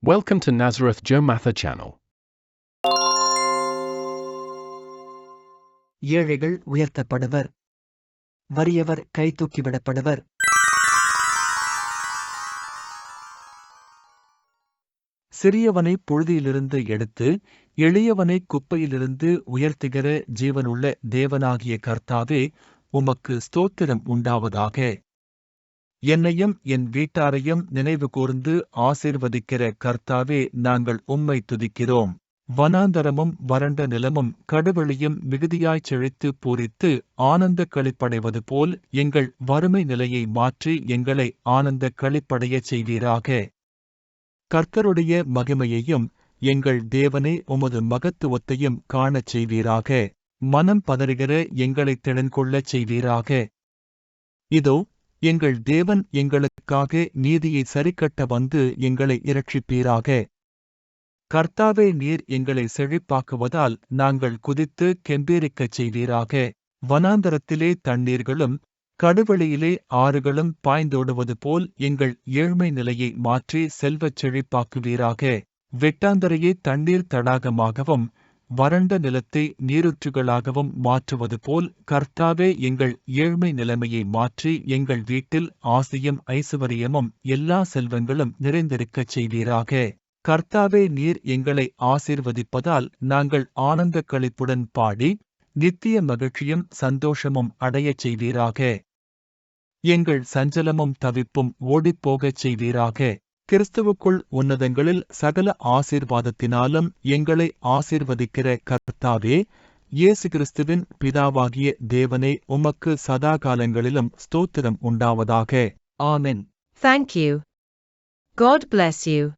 Welcome to Nazareth Joe Matha channel. ஏழைகள் உயர்த்தப்படுவர், வறியவர் கைதூக்கிவிடப்படுவர். சிறியவனை புழுதியிலிருந்து எடுத்து எளியவனை குப்பையிலிருந்து உயர்த்துகிற ஜீவனுள்ள தேவனாகிய கர்த்தாவே, உமக்கு ஸ்தோத்திரம் உண்டாவதாக. என்னையும் என் வீட்டாரையும் நினைவு கூர்ந்து ஆசீர்வதிக்கிற கர்த்தாவே, நாங்கள் உம்மை துதிக்கிறோம். வனாந்தரமும் வறண்ட நிலமும் கடுவெளியும் மிகுதியாய்ச் செழித்து பூரித்து ஆனந்த களிப்படைவது போல் எங்கள் வறுமை நிலையை மாற்றி எங்களை ஆனந்த களிப்படையச் செய்வீராக. கர்த்தருடைய மகிமையையும் எங்கள் தேவனே உமது மகத்துவத்தையும் காணச் செய்வீராக. மனம் பதறுகிற எங்களை திடன்கொள்ளச் செய்வீராக. இதோ, எங்கள் தேவன் எங்களுக்காக நீதியை சரிக்கட்ட வந்து எங்களை இரட்சிப்பீராக. கர்த்தாவே, நீர் எங்களை செழிப்பாக்குவதால் நாங்கள் குதித்து கெம்பீரிக்கச் செய்வீராக. வனாந்தரத்திலே தண்ணீர்களும் கடுவெளியிலே ஆறுகளும் பாய்ந்தோடுவது போல் எங்கள் ஏழ்மை நிலையை மாற்றி செல்வச் செழிப்பாக்குவீராக. வெட்டாந்தரையே தண்ணீர் தடாகமாகவும் வறண்ட நிலத்தை நீரூற்றுகளாகவும் மாற்றுவது போல் கர்த்தாவே, எங்கள் ஏழ்மை நிலைமையை மாற்றி எங்கள் வீட்டில் ஆசியும் ஐசுவரியமும் எல்லா செல்வங்களும் நிறைந்திருக்கச் செய்வீராக. கர்த்தாவே, நீர் எங்களை ஆசீர்வதிப்பதால் நாங்கள் ஆனந்த களிப்புடன் பாடி நித்திய மகிழ்ச்சியும் சந்தோஷமும் அடையச் செய்வீராக. எங்கள் சஞ்சலமும் தவிப்பும் ஓடிப்போகச் செய்வீராக. கிறிஸ்துவுக்குள் உன்னதங்களில் சகல ஆசீர்வாதத்தினாலும் எங்களை ஆசீர்வதிக்கிற கர்த்தாவே, இயேசு கிறிஸ்துவின் பிதாவாகிய தேவனே, உமக்கு சதாகாலங்களிலும் ஸ்தோத்திரம் உண்டாவதாக. ஆமென். Thank you. God bless you.